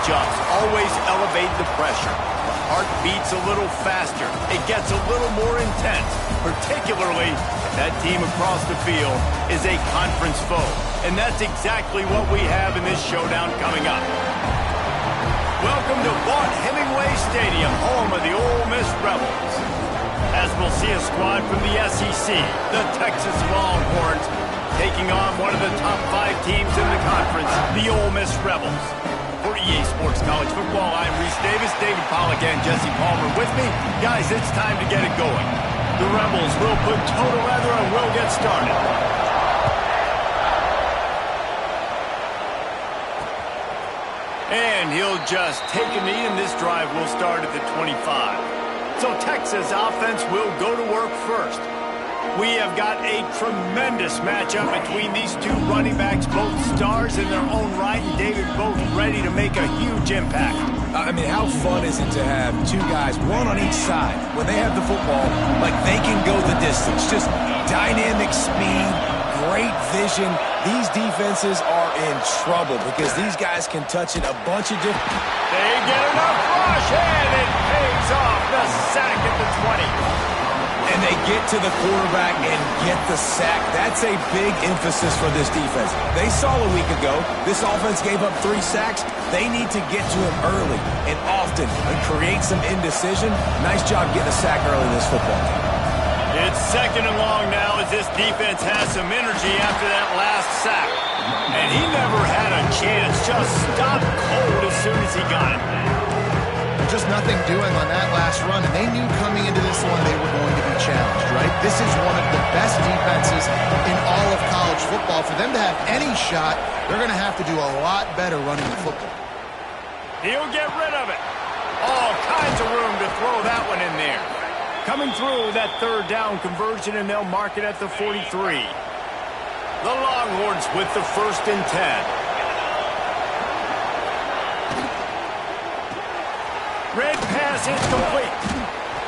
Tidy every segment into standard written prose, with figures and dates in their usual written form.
matchups always elevate the pressure. The heart beats a little faster. It gets a little more intense, particularly if that team across the field is a conference foe. And that's exactly what we have in this showdown coming up. Welcome to Vaught Hemingway Stadium, home of the Ole Miss Rebels. As we'll see a squad from the SEC, the Texas Longhorns, taking on one of the top 5 teams in the conference, the Ole Miss Rebels. For EA Sports College Football, I'm Reese Davis, David Pollack, and Jesse Palmer with me. Guys, it's time to get it going. The Rebels will put total leather and we'll get started. And he'll just take a knee, and this drive will start at the 25. So Texas offense will go to work first. We have got a tremendous matchup between these two running backs, both stars in their own right, and David, both ready to make a huge impact. I mean, how fun is it to have two guys, one on each side, when they have the football, like they can go the distance. Just dynamic speed, great vision. These defenses are in trouble because these guys can touch it a bunch of different... They get enough rush, and it pays off. The sack at the 20. And they get to the quarterback and get the sack. That's a big emphasis for this defense. They saw a week ago, this offense gave up 3 sacks. They need to get to him early and often and create some indecision. Nice job getting a sack early in this football game. It's 2nd and long now as this defense has some energy after that last sack. And he never had a chance. Just stopped cold as soon as he got it. Just nothing doing on that last run, and they knew coming into this one they were going to be challenged, right? This is one of the best defenses in all of college football. For them to have any shot, they're going to have to do a lot better running the football. He'll get rid of it. All kinds of room to throw that one in there. Coming through that 3rd down conversion, and they'll mark it at the 43. The Longhorns with the 1st and 10. Red pass is complete.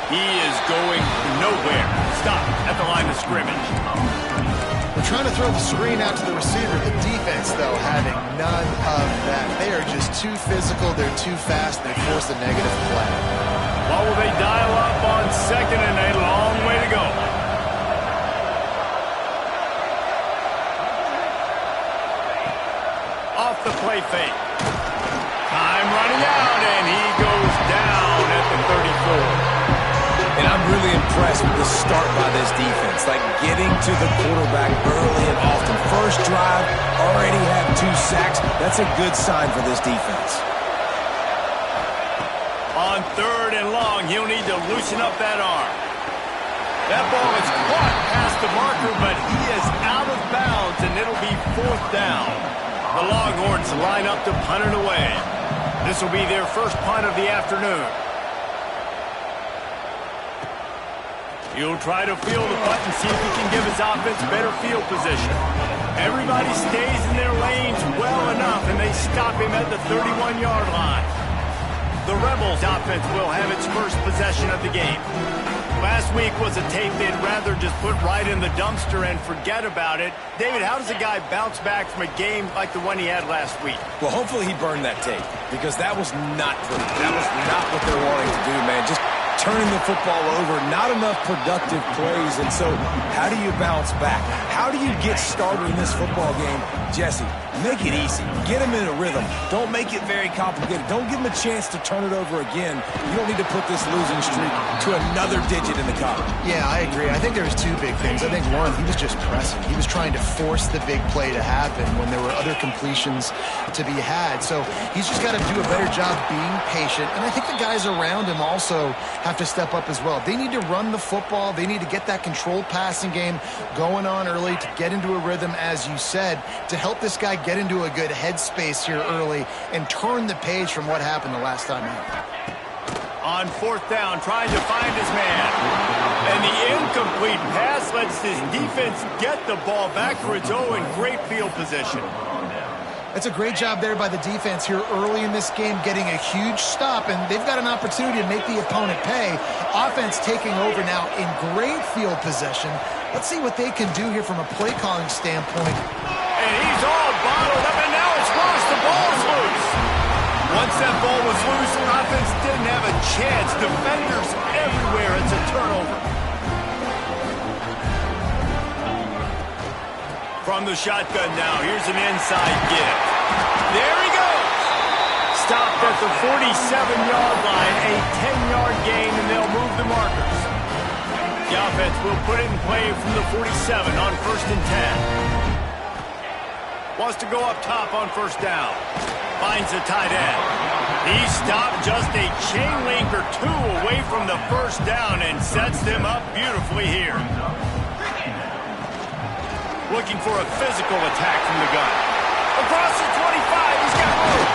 He is going nowhere. Stop at the line of scrimmage. We're trying to throw the screen out to the receiver. The defense, though, having none of that. They are just too physical. They're too fast. They force a negative play. What will they dial up on 2nd and a long way to go? Off the play fake. Time running out, and he goes down at the 34. And I'm really impressed with the start by this defense, like getting to the quarterback early and often. First drive, already have 2 sacks. That's a good sign for this defense. On 3rd and long, he'll need to loosen up that arm. That ball is caught past the marker, but he is out of bounds, and it'll be 4th down. The Longhorns line up to punt it away. This will be their first punt of the afternoon. He'll try to field the punt and see if he can give his offense better field position. Everybody stays in their lanes well enough, and they stop him at the 31-yard line. The Rebels offense will have its first possession of the game. Last week was a tape they'd rather just put right in the dumpster and forget about it. David, how does a guy bounce back from a game like the one he had last week? Well, hopefully he burned that tape because that was not pretty. That was not what they're wanting to do, man. Just turning the football over, not enough productive plays. And so how do you bounce back? How do you get started in this football game? Jesse, make it easy. Get him in a rhythm. Don't make it very complicated. Don't give him a chance to turn it over again. You don't need to put this losing streak to another digit in the column. Yeah, I agree. I think there was 2 big things. I think, one, he was just pressing. He was trying to force the big play to happen when there were other completions to be had. So he's just got to do a better job being patient. And I think the guys around him also have to step up as well. They need to run the football. They need to get that controlled passing game going on early to get into a rhythm, as you said, to help this guy get into a good headspace here early and turn the page from what happened the last time out. On 4th down, trying to find his man. And the incomplete pass lets his defense get the ball back for its own great field position. That's a great job there by the defense here early in this game, getting a huge stop, and they've got an opportunity to make the opponent pay. Offense taking over now in great field possession. Let's see what they can do here from a play calling standpoint. And he's all bottled up, and now it's lost. The ball's loose. Once that defenders everywhere. It's a turnover. From the shotgun now, here's an inside give. There he goes. Stopped at the 47-yard line, a 10-yard gain, and they'll move the markers. The offense will put it in play from the 47 on 1st and 10. Wants to go up top on 1st down. Finds the tight end. He stopped just a chain link or two away from the 1st down and sets them up beautifully here. Looking for a physical attack from the gun. Across the 25, he's got room.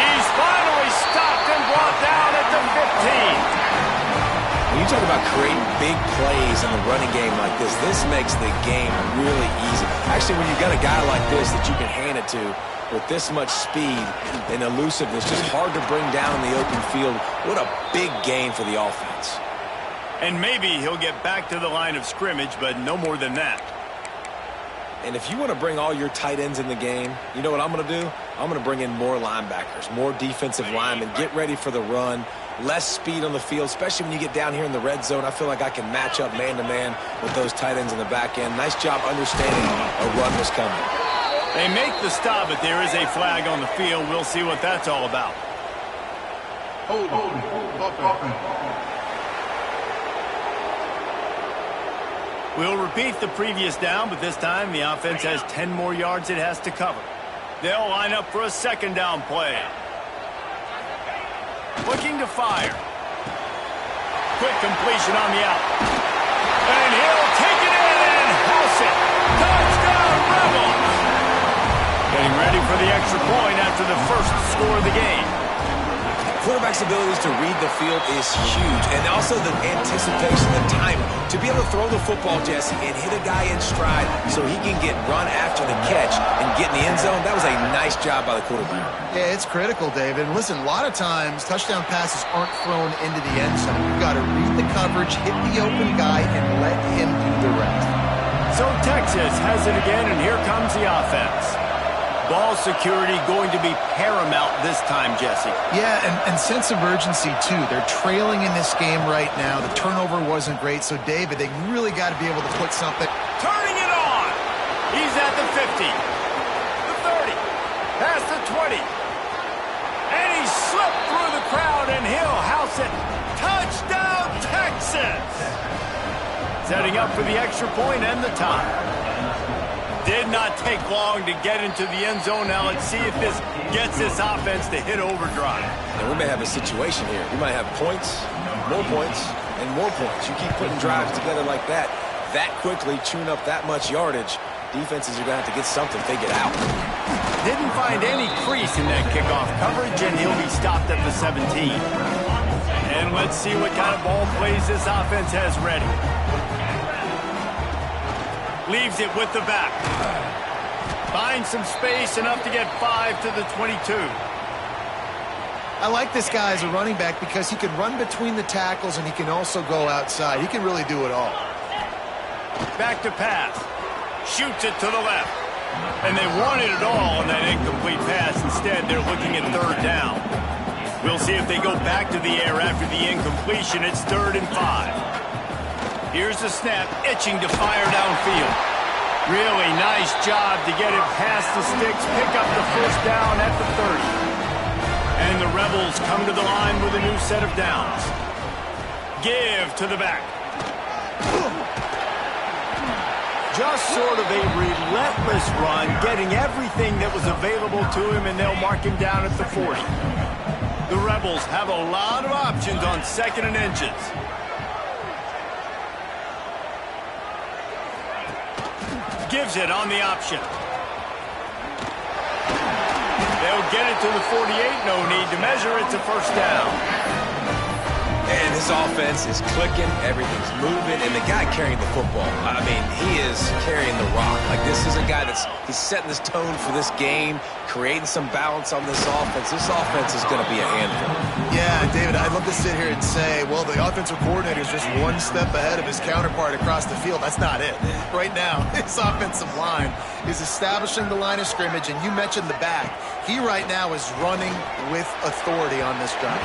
He's finally stopped and brought down at the 15. When you talk about creating big plays in the running game like this makes the game really easy. Actually, when you've got a guy like this that you can hand it to with this much speed and elusiveness, just hard to bring down in the open field, what a big gain for the offense. And maybe he'll get back to the line of scrimmage, but no more than that. And if you want to bring all your tight ends in the game, you know what I'm going to do? I'm going to bring in more linebackers, more defensive linemen, get ready for the run, less speed on the field, especially when you get down here in the red zone. I feel like I can match up man-to-man with those tight ends in the back end. Nice job understanding a run was coming. They make the stop, but there is a flag on the field. We'll see what that's all about. We'll repeat the previous down, but this time the offense has 10 more yards it has to cover. They'll line up for a 2nd down play. Looking to fire. Quick completion on the out. And he'll take it in and house it. Touchdown, Rebels! Getting ready for the extra point after the first score of the game. Quarterback's abilities to read the field is huge, and also the anticipation, the timing. To be able to throw the football, Jesse, and hit a guy in stride so he can get run after the catch and get in the end zone, that was a nice job by the quarterback. Yeah, it's critical, David. And listen, a lot of times touchdown passes aren't thrown into the end zone. You've got to read the coverage, hit the open guy, and let him do the rest. So Texas has it again, and here comes the offense. Ball security going to be paramount this time, Jesse. Yeah, and sense of urgency, too. They're trailing in this game right now. The turnover wasn't great, so, David, they really got to be able to put something. Turning it on! He's at the 50, the 30, past the 20. And he slipped through the crowd, and he'll house it. Touchdown, Texas! Setting up for the extra point and the tie. Did not take long to get into the end zone. Now let's see if this gets this offense to hit overdrive. And we may have a situation here. We might have points, and more points. You keep putting drives together like that quickly, chewing up that much yardage, defenses are going to have to get something figured out. Didn't find any crease in that kickoff coverage, and he'll be stopped at the 17. And let's see what kind of ball plays this offense has ready. Leaves it with the back. Finds some space, enough to get 5 to the 22. I like this guy as a running back because he can run between the tackles and he can also go outside. He can really do it all. Back to pass. Shoots it to the left. And they wanted it all on that incomplete pass. Instead, they're looking at 3rd down. We'll see if they go back to the air after the incompletion. It's 3rd and 5. Here's the snap, itching to fire downfield. Really nice job to get it past the sticks, pick up the 1st down at the 30. And the Rebels come to the line with a new set of downs. Give to the back. Just sort of a relentless run, getting everything that was available to him, and they'll mark him down at the 40. The Rebels have a lot of options on 2nd and inches. Gives it on the option. They'll get it to the 48. No need to measure. It's a 1st down. And this offense is clicking. Everything's moving. And the guy carrying the football, I mean, he is carrying the rock. Like, this is a guy he's setting this tone for this game, creating some balance on this offense. This offense is going to be a handful. Yeah, David, I'd love to sit here and say, well, the offensive coordinator is just one step ahead of his counterpart across the field. That's not it. Right now, his offensive line is establishing the line of scrimmage, and you mentioned the back. He right now is running with authority on this drive.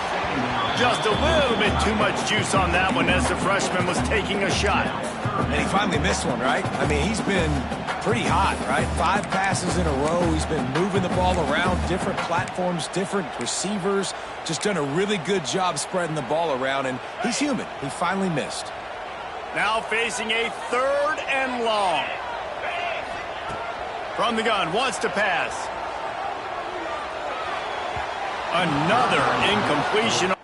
Just a little bit get too much juice on that one as the freshman was taking a shot. And he finally missed one, right? I mean, he's been pretty hot, right? 5 passes in a row. He's been moving the ball around, different platforms, different receivers. Just done a really good job spreading the ball around, and he's human. He finally missed. Now facing a 3rd and long. From the gun, wants to pass. Another incompletion.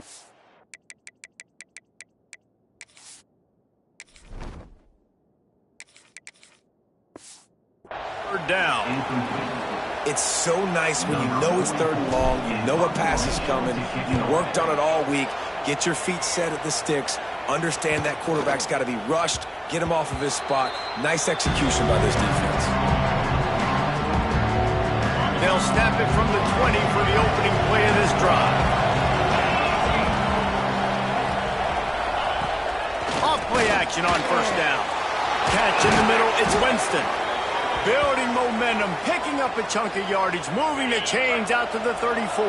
Down. It's so nice when you know it's 3rd and long, you know a pass is coming, you worked on it all week, get your feet set at the sticks, understand that quarterback's got to be rushed, get him off of his spot. Nice execution by this defense. They'll snap it from the 20 for the opening play of this drive. Off play action on 1st down. Catch in the middle, it's Winston. Building momentum, picking up a chunk of yardage, moving the chains out to the 34.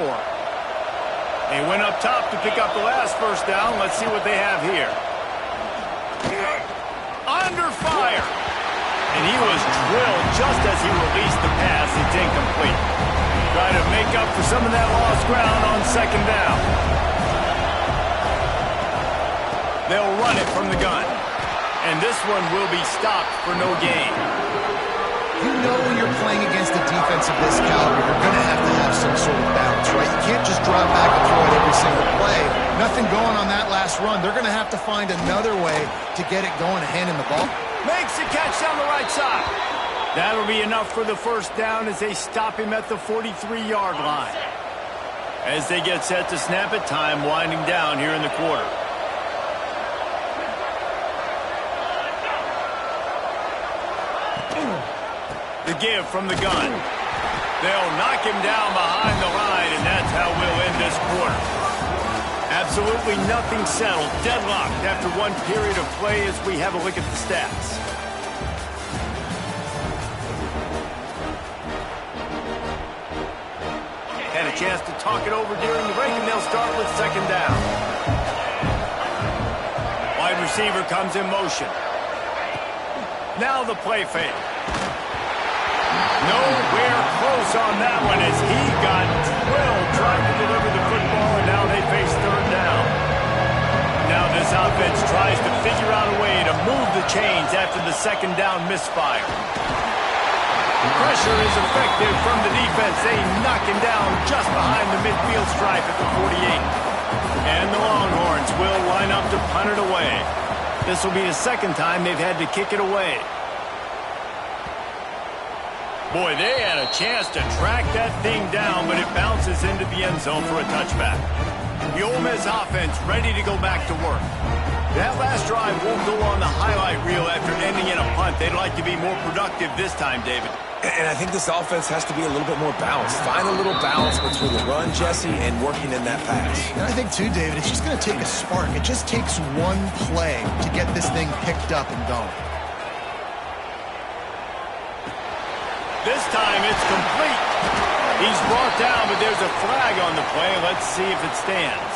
They went up top to pick up the last 1st down. Let's see what they have here. Under fire. And he was drilled just as he released the pass. It's incomplete. Try to make up for some of that lost ground on 2nd down. They'll run it from the gun. And this one will be stopped for no gain. You know when you're playing against a defense of this caliber, you're going to have some sort of balance, right? You can't just drop back and throw it every single play. Nothing going on that last run. They're going to have to find another way to get it going and hand in the ball. Makes the catch down the right side. That'll be enough for the 1st down as they stop him at the 43-yard line. As they get set to snap it, time winding down here in the quarter. The give from the gun. They'll knock him down behind the line, and that's how we'll end this quarter. Absolutely nothing settled. Deadlocked after one period of play as we have a look at the stats. Had a chance to talk it over during the break, and they'll start with 2nd down. Wide receiver comes in motion. Now the play fake. Nowhere close on that one as he got drilled trying to deliver the football, and now they face 3rd down. Now this offense tries to figure out a way to move the chains after the 2nd down misfire. Pressure is effective from the defense. They knock him down just behind the midfield stripe at the 48. And the Longhorns will line up to punt it away. This will be the 2nd time they've had to kick it away. Boy, they had a chance to track that thing down, but it bounces into the end zone for a touchback. The Ole Miss offense ready to go back to work. That last drive won't go on the highlight reel after ending in a punt. They'd like to be more productive this time, David. And I think this offense has to be a little bit more balanced. Find a little balance between the run, Jesse, and working in that pass. And I think, too, David, it's just going to take a spark. It just takes one play to get this thing picked up and going. This time it's complete. He's brought down, but there's a flag on the play. Let's see if it stands.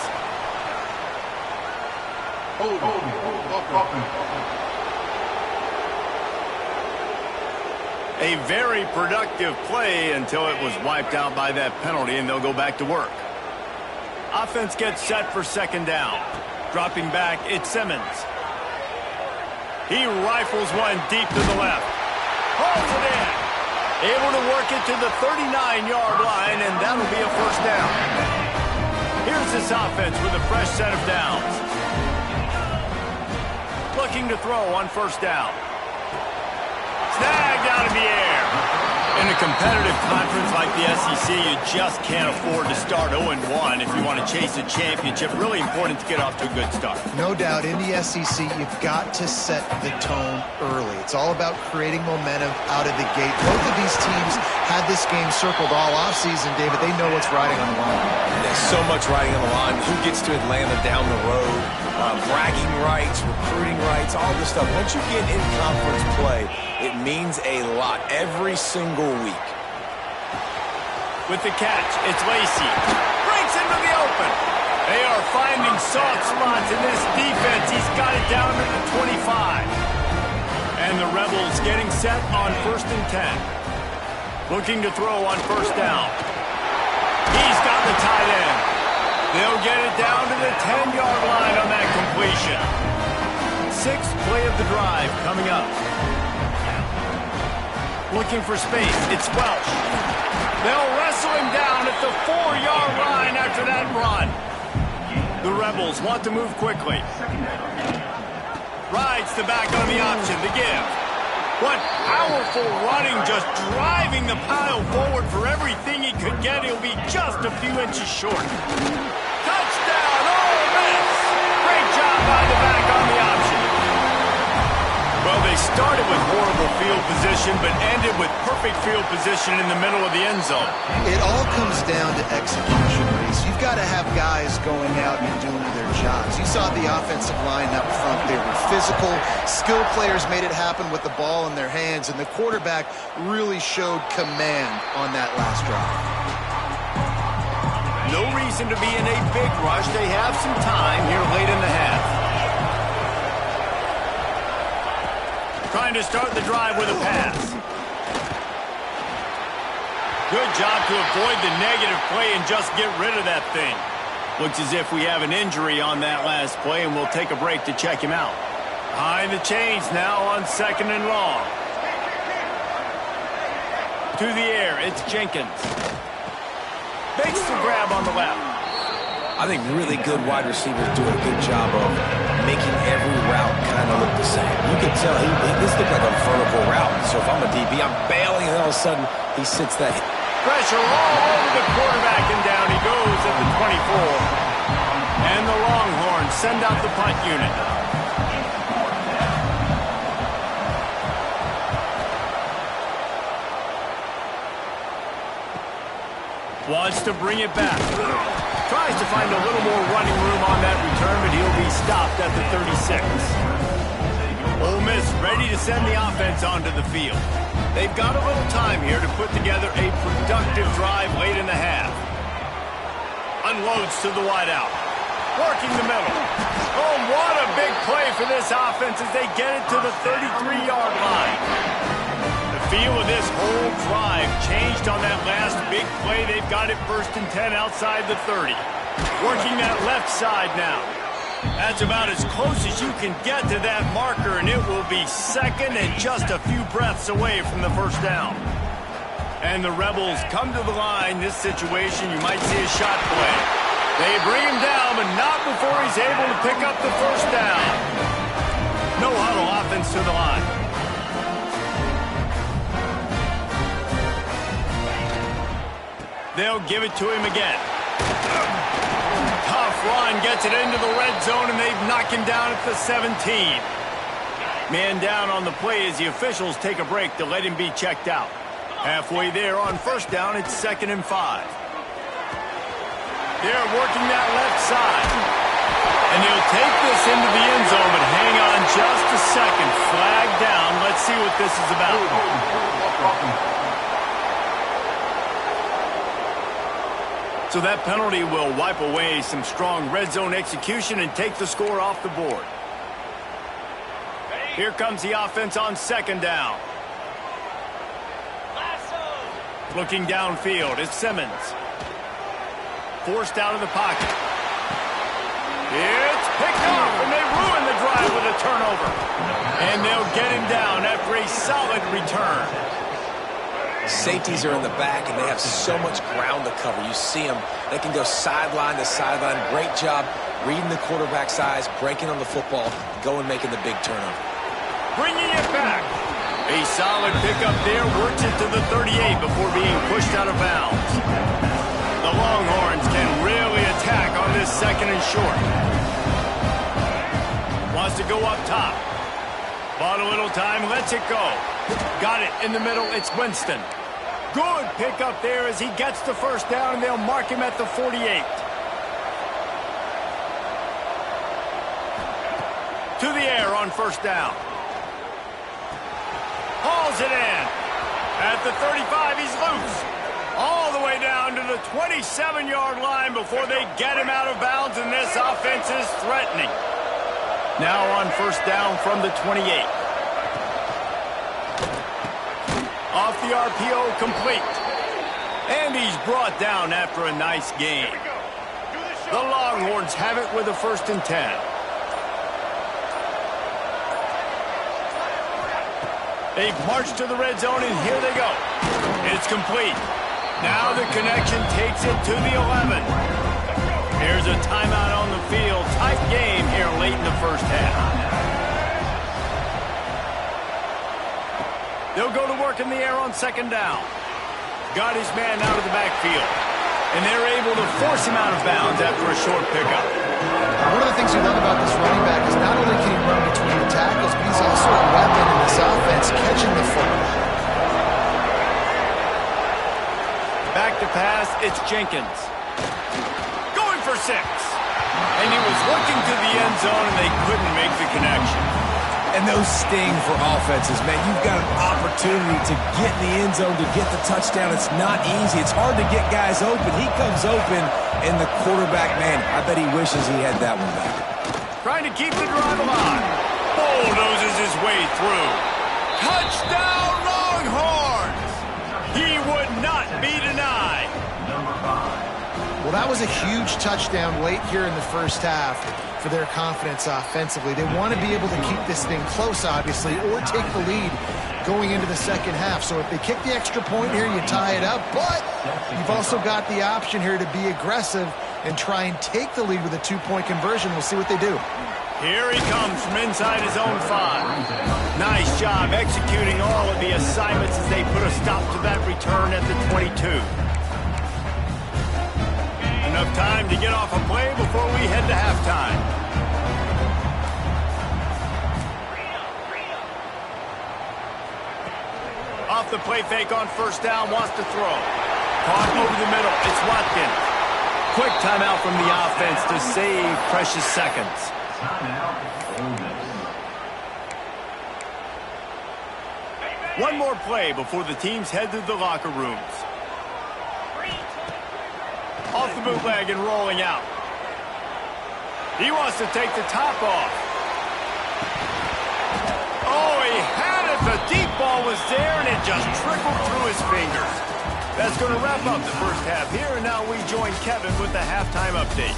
A very productive play until it was wiped out by that penalty, and they'll go back to work. Offense gets set for 2nd down. Dropping back, it's Simmons. He rifles one deep to the left. Holds it in. Able to work it to the 39-yard line, and that'll be a 1st down. Here's this offense with a fresh set of downs. Looking to throw on 1st down. Snagged out of the air. In a competitive conference like the SEC, you just can't afford to start 0-1 if you want to chase a championship. Really important to get off to a good start. No doubt, in the SEC, you've got to set the tone early. It's all about creating momentum out of the gate. Both of these teams had this game circled all offseason, David. They know what's riding on the line. There's so much riding on the line. Who gets to Atlanta down the road? Bragging rights, recruiting rights, all this stuff. Once you get in conference play, it means a lot every single week. With the catch, it's Lacey. Breaks into the open. They are finding soft spots in this defense. He's got it down to the 25. And the Rebels getting set on 1st and 10. Looking to throw on 1st down. He's got the tight end. They'll get it down to the 10-yard line on that completion. 6th play of the drive coming up. Looking for space. It's Welch. They'll wrestle him down at the 4-yard line after that run. The Rebels want to move quickly. Rides the back on the option to give. What powerful running, just driving the pile forward for everything he could get. He'll be just a few inches short. Touchdown, Ole Miss! Great job by the back on the option. Well, they started with horrible field position, but ended with perfect field position in the middle of the end zone. It all comes down to execution, Reese. You've got to have guys going out and doing their jobs. You saw the offensive line up front. They were physical. Skilled players made it happen with the ball in their hands, and the quarterback really showed command on that last drive. No reason to be in a big rush. They have some time here late in the half. Trying to start the drive with a pass. Good job to avoid the negative play and just get rid of that thing. Looks as if we have an injury on that last play, and we'll take a break to check him out. Behind the chains now on 2nd and long. To the air, it's Jenkins. Makes the grab on the left. I think really good wide receivers do a good job of making every route kind of look the same. You can tell this looked like a vertical route. So if I'm a DB, I'm bailing, and all of a sudden he sits that. Pressure all over the quarterback, and down he goes at the 24. And the Longhorns send out the punt unit. Wants to bring it back. Tries to find a little more running room on that return, but he'll be stopped at the 36. Ole Miss ready to send the offense onto the field. They've got a little time here to put together a productive drive late in the half. Unloads to the wideout. Working the middle. Oh, what a big play for this offense as they get it to the 33-yard line. The feel of this whole drive changed on that last big play. They've got it 1st and 10 outside the 30. Working that left side now. That's about as close as you can get to that marker, and it will be 2nd and just a few breaths away from the 1st down. And the Rebels come to the line. This situation, you might see a shot play. They bring him down, but not before he's able to pick up the 1st down. No huddle offense to the line. They'll give it to him again. Tough run, gets it into the red zone, and they've knocked him down at the 17. Man down on the play as the officials take a break to let him be checked out. Halfway there on 1st down, it's 2nd and 5. They're working that left side. And he'll take this into the end zone, but hang on just a second. Flag down. Let's see what this is about. So that penalty will wipe away some strong red zone execution and take the score off the board. Here comes the offense on 2nd down. Looking downfield, it's Simmons. Forced out of the pocket. It's picked off, and they ruin the drive with a turnover. And they'll get him down after a solid return. Safeties are in the back, and they have so much ground to cover. You see them. They can go sideline to sideline. Great job reading the quarterback's eyes, breaking on the football, going making the big turnover. Bringing it back. A solid pickup there, works it to the 38 before being pushed out of bounds. The Longhorns can really attack on this 2nd and short. Wants to go up top. Bought a little time, lets it go. Got it in the middle, it's Winston. Good pickup there as he gets the 1st down, and they'll mark him at the 48. To the air on 1st down. Hauls it in. At the 35, he's loose. All the way down to the 27-yard line before they get him out of bounds, and this offense is threatening. Now on first down from the 28. Off the RPO, complete. And he's brought down after a nice gain. The Longhorns have it with a 1st and 10. They've marched to the red zone, and here they go. It's complete. Now the connection takes it to the 11. Here's a timeout on the field. Tight game here late in the first half. They'll go to work in the air on 2nd down. Got his man out of the backfield. And they're able to force him out of bounds after a short pickup. One of the things we love about this running back is not only can he run between the tackles, but he's also a weapon in this offense, catching the football. Back to pass, it's Jenkins. Going for 6. And he was looking to the end zone, and they couldn't make the connection. And those sting for offenses, man. You've got an opportunity to get in the end zone, to get the touchdown. It's not easy. It's hard to get guys open. He comes open, and the quarterback, man, I bet he wishes he had that one back. Trying to keep the drive alive. Bulldozes his way through. Touchdown, Longhorns! He would not be denied. Well, that was a huge touchdown late here in the first half for their confidence offensively. They want to be able to keep this thing close, obviously, or take the lead going into the second half. So if they kick the extra point here, you tie it up. But you've also got the option here to be aggressive and try and take the lead with a 2-point conversion. We'll see what they do. Here he comes from inside his own 5. Nice job executing all of the assignments as they put a stop to that return at the 22. Enough time to get off a play before we head to halftime. Off the play fake on first down, wants to throw. Caught over the middle, it's Watkins. Quick timeout from the offense to save precious seconds. One more play before the teams head to the locker rooms. Off the bootleg and rolling out. He wants to take the top off. Oh, he had it. The deep ball was there, and it just trickled through his fingers. That's going to wrap up the first half here, and now we join Kevin with the halftime update.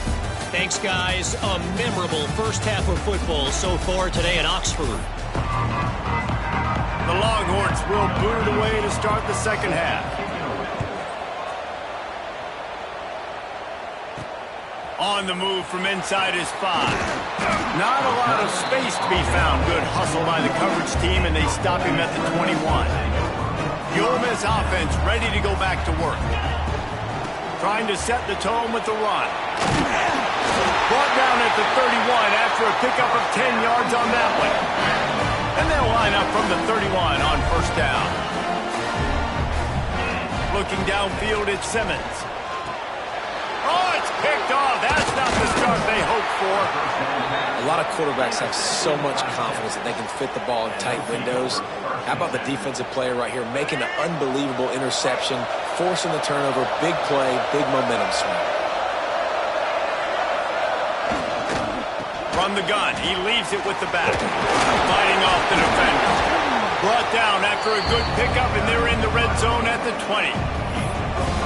Thanks, guys. A memorable first half of football so far today in Oxford. The Longhorns will boot it away to start the second half. On the move from inside his 5. Not a lot of space to be found. Good hustle by the coverage team, and they stop him at the 21. The Ole Miss offense ready to go back to work. Trying to set the tone with the run. Brought down at the 31 after a pickup of 10 yards on that one. And they'll line up from the 31 on first down. Looking downfield at Simmons. Oh, it's picked off. That's not the start they hoped for. A lot of quarterbacks have so much confidence that they can fit the ball in tight windows. How about the defensive player right here making an unbelievable interception, forcing the turnover, big play, big momentum swing. From the gun, he leaves it with the back. Fighting off the defender. Brought down after a good pickup, and they're in the red zone at the 20.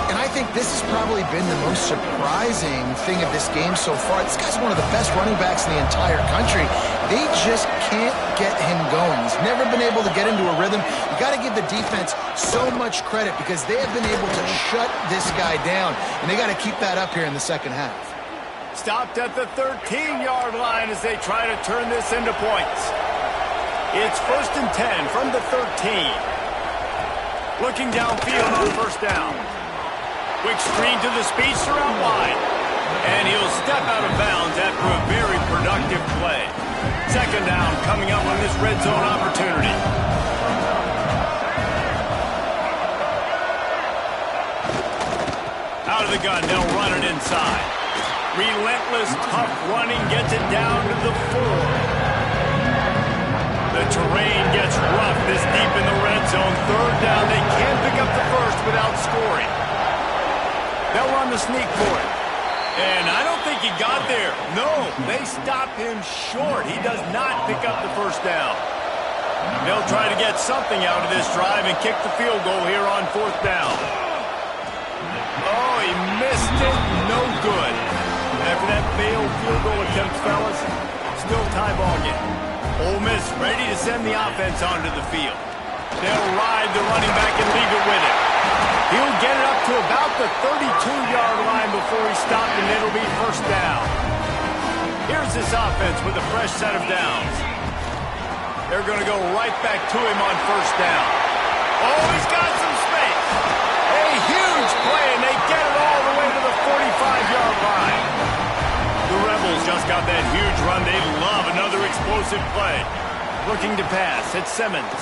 And I think this has probably been the most surprising thing of this game so far. This guy's one of the best running backs in the entire country. They just can't get him going. He's never been able to get into a rhythm. You got to give the defense so much credit because they have been able to shut this guy down, and they got to keep that up here in the second half. Stopped at the 13-yard line as they try to turn this into points. It's 1st and 10 from the 13. Looking downfield on first down. Quick screen to the speedster out wide. And he'll step out of bounds after a very productive play. Second down coming up on this red zone opportunity. Out of the gun, they'll run it inside. Relentless, tough running gets it down to the 4. The terrain gets rough this deep in the red zone. Third down, they can't pick up the first without scoring. They'll on the sneak for it. And I don't think he got there. No, they stopped him short. He does not pick up the first down. They'll try to get something out of this drive and kick the field goal here on fourth down. Oh, he missed it. No good. After that failed field goal attempt, fellas, still tie ball game. Ole Miss ready to send the offense onto the field. They'll ride the running back and leave it with him. He'll get it up to about the 32-yard line before he's stopped, and it'll be first down. Here's this offense with a fresh set of downs. They're going to go right back to him on first down. Oh, he's got some space. A huge play, and they get it all the way to the 45-yard line. The Rebels just got that huge run. They love another explosive play. Looking to pass. It's Simmons.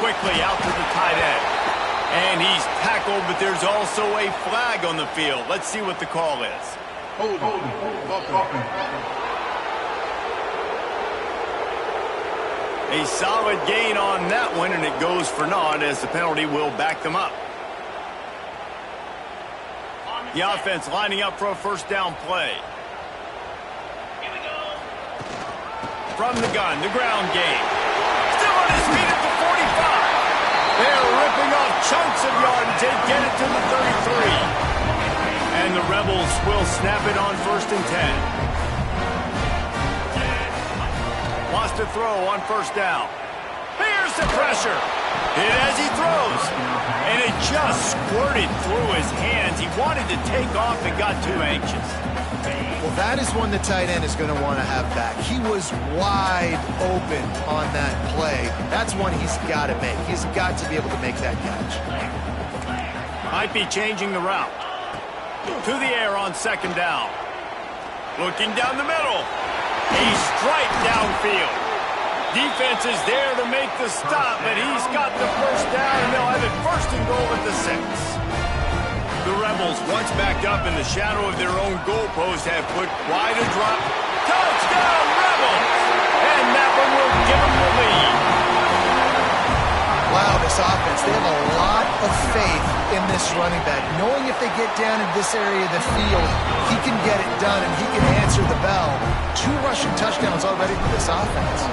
Quickly out to the tight end. And he's tackled, but there's also a flag on the field. Let's see what the call is. A solid gain on that one, and it goes for naught as the penalty will back them up. The offense lining up for a first down play. Here we go. From the gun, the ground game. Still on his feet at the 45. They're ripping off chunks of yardage. They get it to the 33. And the Rebels will snap it on 1st and 10. Wants to throw on first down. Here's the pressure. Hit as he throws. And it just squirted through his hands. He wanted to take off and got too anxious. Well, that is one the tight end is going to want to have back. He was wide open on that play. That's one he's got to make. He's got to be able to make that catch. Might be changing the route. To the air on second down. Looking down the middle. A strike downfield. Defense is there to make the stop, but he's got the first down, and they'll have it first and goal at the 6. The Rebels, once backed up in the shadow of their own goalpost, have put quite a drop. Touchdown, Rebels! And that one will give them the lead. Wow, this offense, they have a lot of faith in this running back. Knowing if they get down in this area of the field, he can get it done and he can answer the bell. 2 rushing touchdowns already for this offense.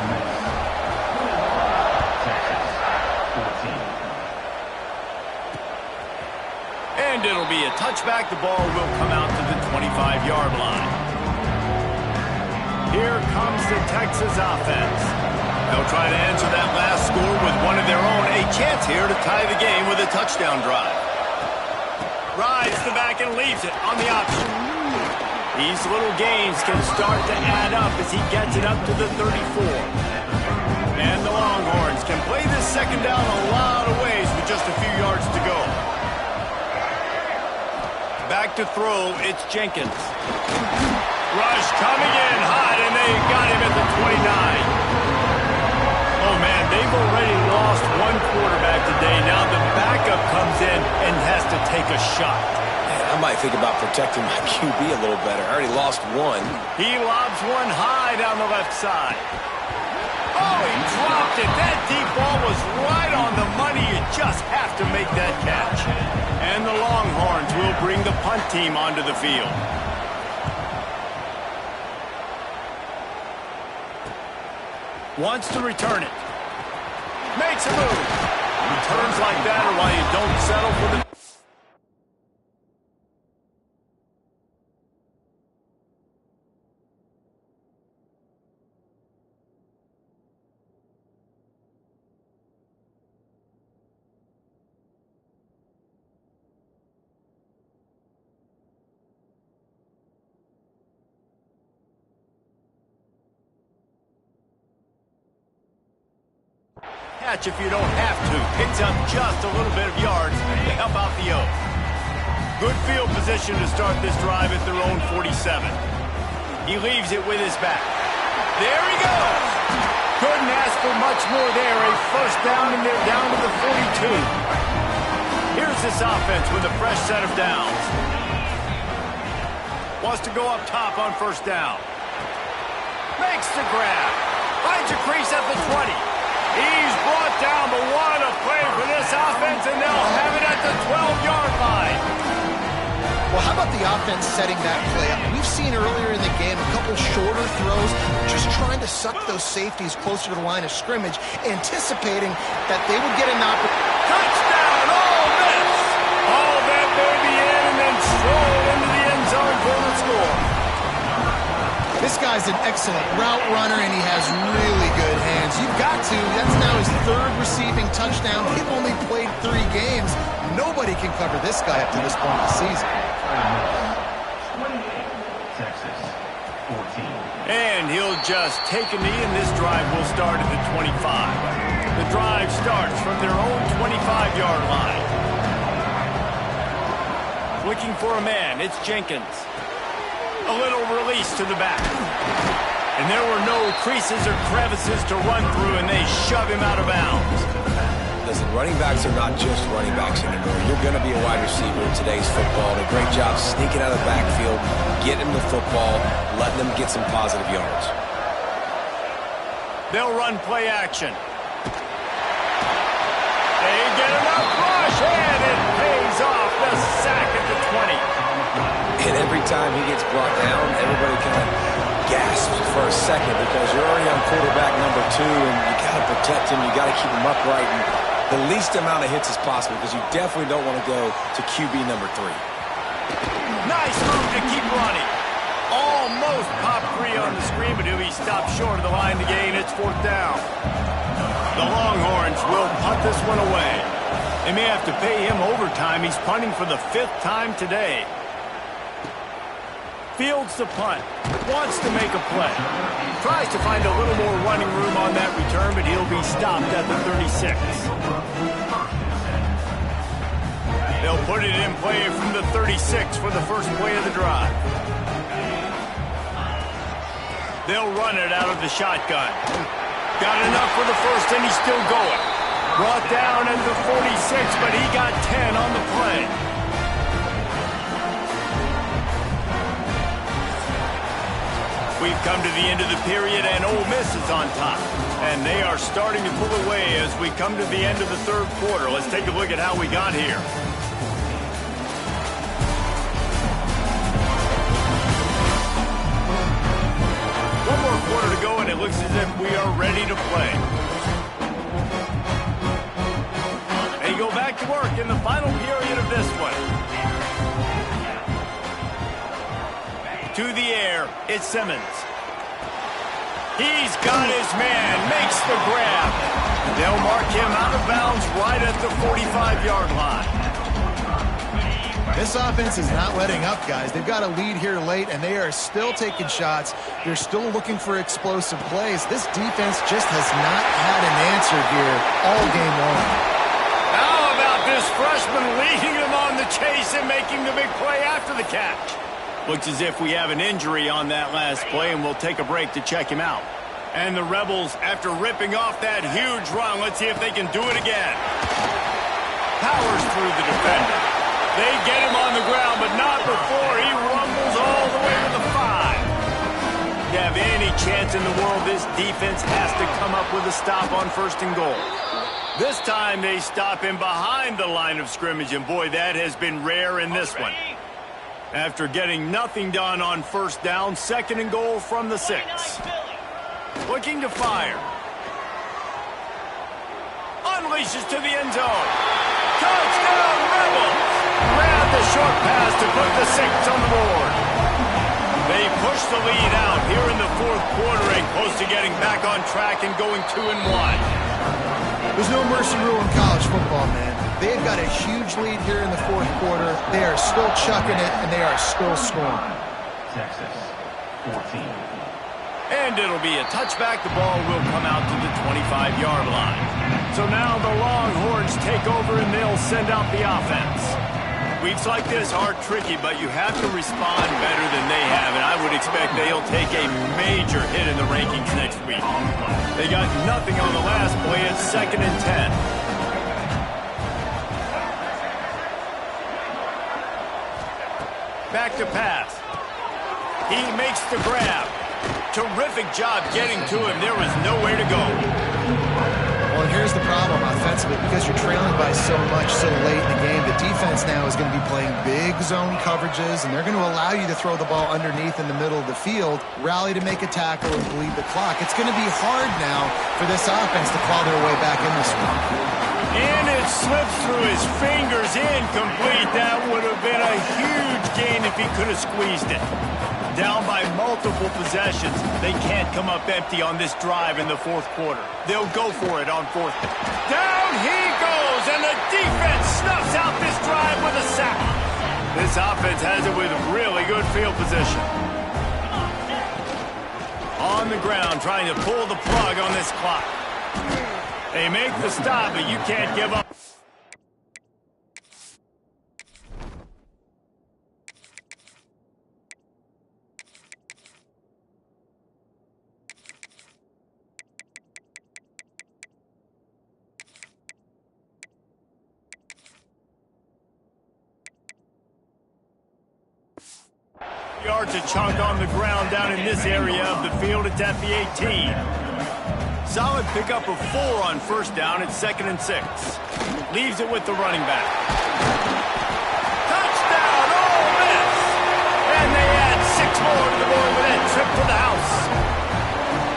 And it'll be a touchback. The ball will come out to the 25-yard line. Here comes the Texas offense. They'll try to answer that last score with one of their own. A chance here to tie the game with a touchdown drive. Rides the back and leaves it on the option. These little gains can start to add up as he gets it up to the 34. And the Longhorns can play this second down a lot of ways with just a few yards to go. Back to throw, it's Jenkins. Rush coming in hot, and they got him at the 29. Oh, man, they've already lost one quarterback today. Now the backup comes in and has to take a shot. Man, I might think about protecting my QB a little better. I already lost one. He lobs one high down the left side. Oh, he dropped it. That deep ball was right on the money. You just have to make that catch. And the Longhorns will bring the punt team onto the field. Wants to return it. Makes a move. Returns like that are why you don't settle for the... catch if you don't have to. Picks up just a little bit of yards to help out the Oaks. Good field position to start this drive at their own 47. He leaves it with his back. There he goes. Couldn't ask for much more there. A first down, and they're down to the 42. Here's this offense with a fresh set of downs. Wants to go up top on first down. Makes the grab. Finds a crease at the 20. He's brought down, but what a play for this offense, and they'll have it at the 12-yard line. offense setting that play up. We've seen earlier in the game a couple shorter throws, just trying to suck those safeties closer to the line of scrimmage, anticipating that they would get an opportunity. Touchdown, Ole Miss! All that baby in and then stroll into the end zone for the score. This guy's an excellent route runner, and he has really good hands. You've got to. That's now his third receiving touchdown. They've only played 3 games. Nobody can cover this guy up to this point of the season. Texas, 14. And he'll just take a knee, and this drive will start at the 25. The drive starts from their own 25-yard line. Looking for a man, it's Jenkins. A little release to the back. And there were no creases or crevices to run through, and they shove him out of bounds. Listen, running backs are not just running backs anymore. You're going to be a wide receiver in today's football. And a great job sneaking out of the backfield, getting the football, letting them get some positive yards. They'll run play action. They get enough rush, and it pays off. The sack at the 20. And every time he gets brought down, everybody kind of gasps for a second because you're already on quarterback number 2, and you got to protect him. You got to keep him upright and the least amount of hits as possible because you definitely don't want to go to QB number 3. Nice move to keep running. Almost pop 3 on the screen, but he'll be stopped short of the line to gain. It's 4th down. The Longhorns will punt this one away. They may have to pay him overtime. He's punting for the 5th time today. Fields the punt. Wants to make a play. Tries to find a little more running room on that return, but he'll be stopped at the 36. They'll put it in play from the 36 for the first play of the drive. They'll run it out of the shotgun. Got enough for the first, and he's still going. Brought down at the 46, but he got 10 on the play. We've come to the end of the period, and Ole Miss is on top. And they are starting to pull away as we come to the end of the 3rd quarter. Let's take a look at how we got here. One more quarter to go, and it looks as if we are ready to play. They go back to work in the final period of this one. To the air, it's Simmons. He's got his man, makes the grab. They'll mark him out of bounds right at the 45-yard line. This offense is not letting up, guys. They've got a lead here late, and they are still taking shots. They're still looking for explosive plays. This defense just has not had an answer here all game long. How about this freshman leading them on the chase and making the big play after the catch? Looks as if we have an injury on that last play, and we'll take a break to check him out. And the Rebels, after ripping off that huge run, let's see if they can do it again. Powers through the defender. They get him on the ground, but not before he rumbles all the way to the 5. To have any chance in the world, this defense has to come up with a stop on 1st and goal. This time they stop him behind the line of scrimmage, and boy, that has been rare in this one. After getting nothing done on 1st down, 2nd and goal from the 6. Looking to fire. Unleashes to the end zone. Touchdown, Rebels! Grab the short pass to put the 6 on the board. They push the lead out here in the 4th quarter and close to getting back on track and going 2-1. There's no mercy rule in college football, man. They've got a huge lead here in the 4th quarter. They are still chucking it, and they are still scoring. Texas, 14. And it'll be a touchback. The ball will come out to the 25-yard line. So now the Longhorns take over, and they'll send out the offense. Weeks like this are tricky, but you have to respond better than they have, and I would expect they'll take a major hit in the rankings next week. They got nothing on the last play. It's 2nd and 10. Back to pass. He makes the grab. Terrific job getting to him. There was nowhere to go. Well, and here's the problem offensively, because you're trailing by so much so late in the game, the defense now is going to be playing big zone coverages, and they're going to allow you to throw the ball underneath in the middle of the field, rally to make a tackle, and bleed the clock. It's going to be hard now for this offense to claw their way back in this one. And it slips through his fingers, incomplete. That would have been a huge gain if he could have squeezed it. Down by multiple possessions. They can't come up empty on this drive in the fourth quarter. They'll go for it on fourth. Down he goes, and the defense snuffs out this drive with a sack. This offense has it with really good field position. On the ground, trying to pull the plug on this clock. They make the stop, but you can't give up. Yards a chunk on the ground down in this area of the field. It's at the 18. Solid pickup of 4 on first down. It's 2nd and 6. Leaves it with the running back. Touchdown, Ole Miss! And they add 6 more to the board with that trip to the house.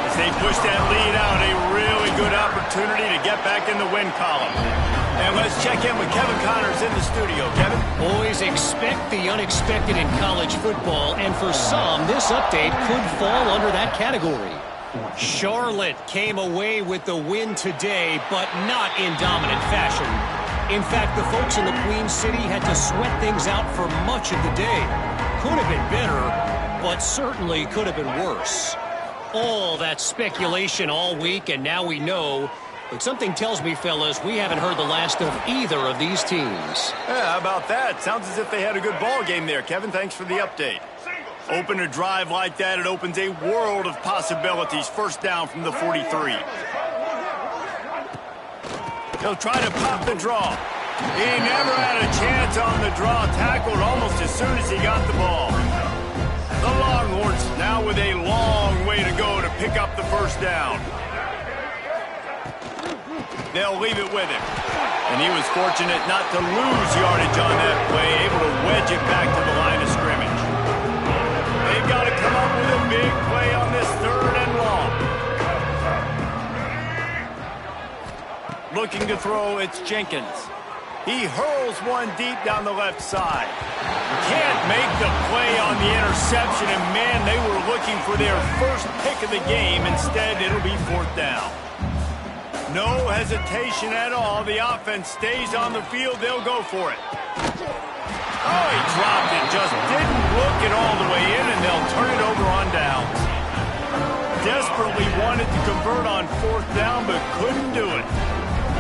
As they push that lead out, a really good opportunity to get back in the win column. And let's check in with Kevin Connors in the studio. Kevin? Always expect the unexpected in college football, and for some, this update could fall under that category. Charlotte came away with the win today, but not in dominant fashion. In fact, the folks in the Queen City had to sweat things out for much of the day. Could have been better, but certainly could have been worse. All that speculation all week, and now we know. But something tells me, fellas, we haven't heard the last of either of these teams. Yeah, how about that? Sounds as if they had a good ball game there, Kevin. Thanks for the update. Open a drive like that, it opens a world of possibilities. First down from the 43. He'll try to pop the draw. He never had a chance on the draw. Tackled almost as soon as he got the ball. The Longhorns now with a long way to go to pick up the first down. They'll leave it with him. And he was fortunate not to lose yardage on that play, able to wedge it back to the line of scrimmage. They've got to come up with a big play on this 3rd and long. Looking to throw, it's Jenkins. He hurls one deep down the left side. Can't make the play on the interception, and man, they were looking for their first pick of the game. Instead, it'll be 4th down. No hesitation at all. The offense stays on the field. They'll go for it. Oh, he dropped it. Just didn't look it all the way in, and they'll turn it over on downs. Desperately wanted to convert on 4th down, but couldn't do it.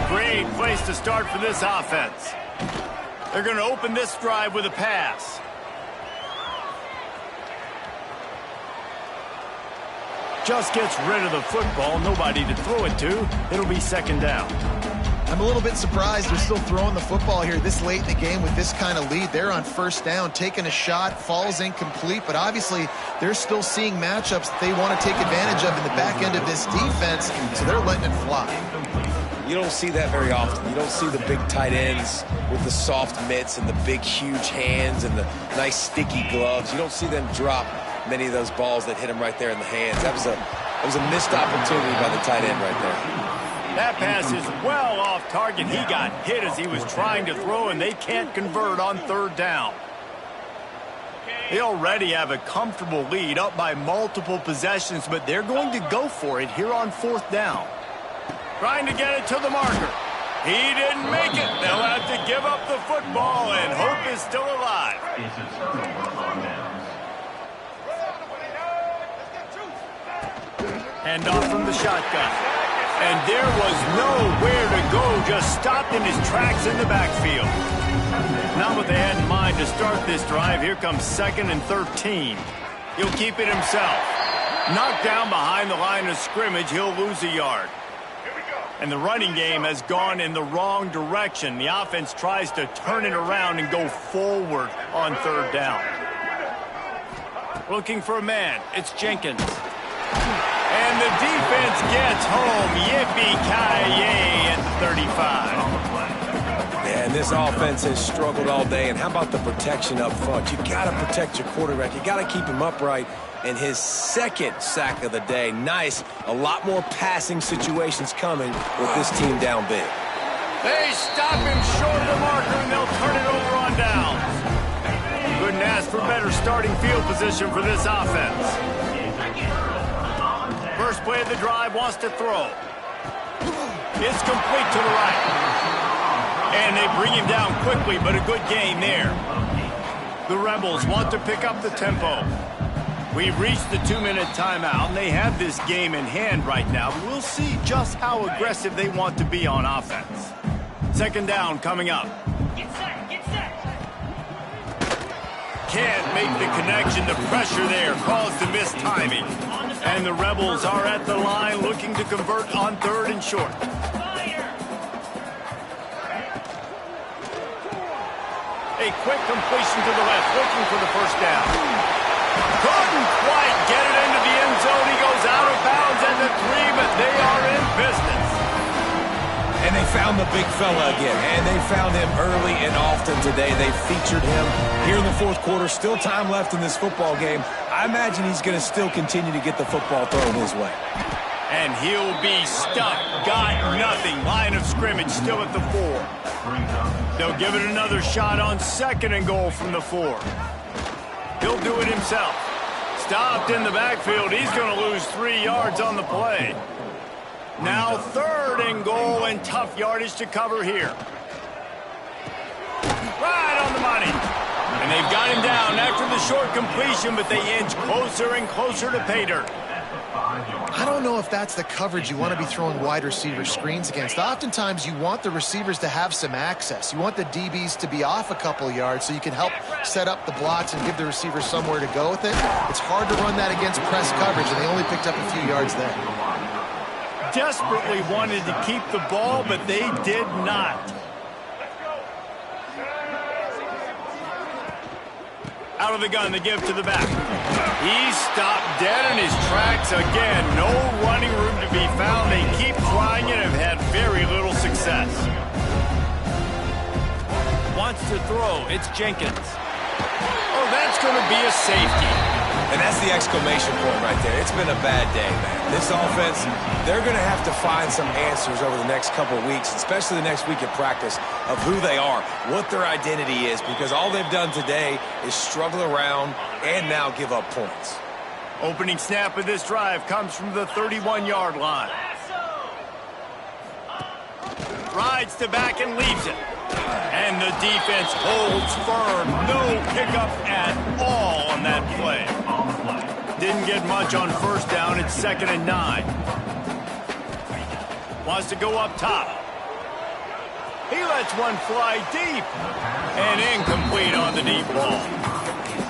Great place to start for this offense. They're going to open this drive with a pass. Just gets rid of the football. Nobody to throw it to. It'll be 2nd down. I'm a little bit surprised they're still throwing the football here this late in the game with this kind of lead. They're on first down, taking a shot, falls incomplete, but obviously they're still seeing matchups that they want to take advantage of in the back end of this defense, so they're letting it fly. You don't see that very often. You don't see the big tight ends with the soft mitts and the big, huge hands and the nice, sticky gloves. You don't see them drop many of those balls that hit him right there in the hands. That was a missed opportunity by the tight end right there. That pass is well off target. He got hit as he was trying to throw, and they can't convert on 3rd down. They already have a comfortable lead, up by multiple possessions, but they're going to go for it here on 4th down. Trying to get it to the marker. He didn't make it. They'll have to give up the football, and hope is still alive. Hand off from the shotgun. And there was nowhere to go, just stopped in his tracks in the backfield. Not what they had in mind to start this drive. Here comes 2nd and 13. He'll keep it himself. Knocked down behind the line of scrimmage, he'll lose a yard. And the running game has gone in the wrong direction. The offense tries to turn it around and go forward on 3rd down. Looking for a man. It's Jenkins. And the defense gets home. Yippee-ki-yay at the 35. And this offense has struggled all day. And how about the protection up front? You got to protect your quarterback. You got to keep him upright. And his second sack of the day. Nice. A lot more passing situations coming with this team down big. They stop him short of the marker, and they'll turn it over on downs. Couldn't ask for better starting field position for this offense. First play of the drive, wants to throw. It's complete to the right. And they bring him down quickly, but a good gain there. The Rebels want to pick up the tempo. We've reached the 2-minute timeout, and they have this game in hand right now. We'll see just how aggressive they want to be on offense. Second down coming up. Get set, get set. Can't make the connection. The pressure there caused the missed timing. And the Rebels are at the line looking to convert on 3rd and short. A quick completion to the left, looking for the first down. Couldn't quite get it into the end zone. He goes out of bounds at the 3, but they are in business. And they found the big fella again, and they found him early and often today. They featured him here in the 4th quarter. Still time left in this football game. I imagine he's going to still continue to get the football thrown his way. And he'll be stuck. Got nothing. Line of scrimmage still at the 4. They'll give it another shot on 2nd and goal from the 4. He'll do it himself. Stopped in the backfield. He's going to lose 3 yards on the play. Now 3rd and goal, and tough yardage to cover here. Right on the money. And they've got him down after the short completion, but they inch closer and closer to pay dirt. I don't know if that's the coverage you want to be throwing wide receiver screens against. Oftentimes, you want the receivers to have some access. You want the DBs to be off a couple yards so you can help set up the blocks and give the receivers somewhere to go with it. It's hard to run that against press coverage, and they only picked up a few yards there. Desperately wanted to keep the ball, but they did not. Out of the gun, the give to the back. He's stopped dead in his tracks again. No running room to be found. They keep trying it and have had very little success. Wants to throw. It's Jenkins. Oh, that's going to be a safety. And that's the exclamation point right there. It's been a bad day, man. This offense, they're going to have to find some answers over the next couple of weeks, especially the next week of practice, of who they are, what their identity is, because all they've done today is struggle around and now give up points. Opening snap of this drive comes from the 31-yard line. Rides to back and leaves it. And the defense holds firm. No pickup at all on that play. Didn't get much on first down. It's 2nd and 9. Wants to go up top. He lets one fly deep. And incomplete on the deep ball.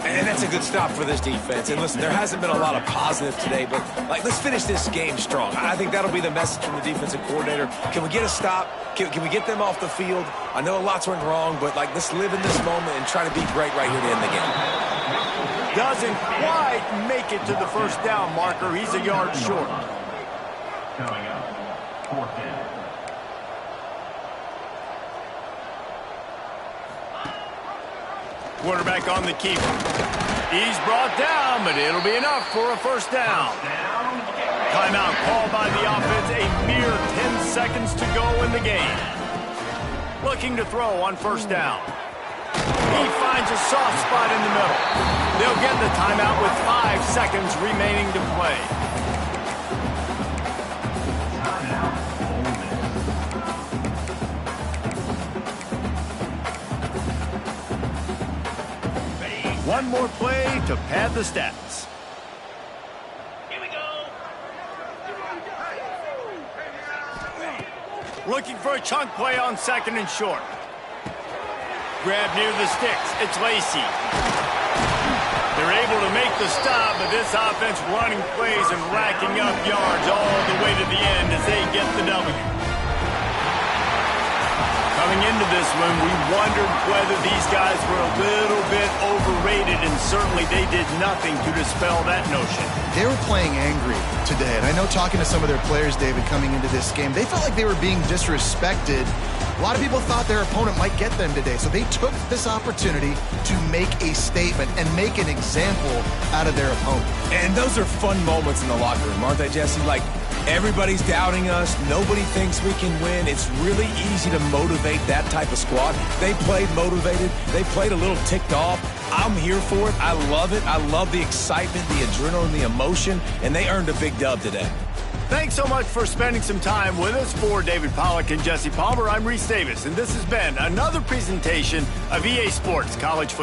And that's a good stop for this defense. And listen, there hasn't been a lot of positive today, but let's finish this game strong. I think that'll be the message from the defensive coordinator. Can we get a stop? Can we get them off the field? I know lots went wrong, but let's live in this moment and try to be great right here to end the game. Doesn't quite make it to the first down marker. He's a yard short. Coming up, 4th down. Quarterback on the keeper. He's brought down, but it'll be enough for a first down. Timeout called by the offense. A mere 10 seconds to go in the game. Looking to throw on first down. He finds a soft spot in the middle. They'll get the timeout with 5 seconds remaining to play. One more play to pad the stats. Here we go. Looking for a chunk play on 2nd and short. Grab near the sticks. It's Lacey. They're able to make the stop, but this offense running plays and racking up yards all the way to the end as they get the W. Coming into this one, we wondered whether these guys were a little bit overrated in and certainly they did nothing to dispel that notion. They were playing angry today, and I know talking to some of their players, David, coming into this game, they felt like they were being disrespected. A lot of people thought their opponent might get them today, so they took this opportunity to make a statement and make an example out of their opponent. And those are fun moments in the locker room, aren't they, Jesse? Like, everybody's doubting us. Nobody thinks we can win. It's really easy to motivate that type of squad. They played motivated. They played a little ticked off. I'm here for it. I love it. I love the excitement, the adrenaline, the emotion, and they earned a big dub today. Thanks so much for spending some time with us. For David Pollack and Jesse Palmer, I'm Reese Davis, and this has been another presentation of EA Sports College Football.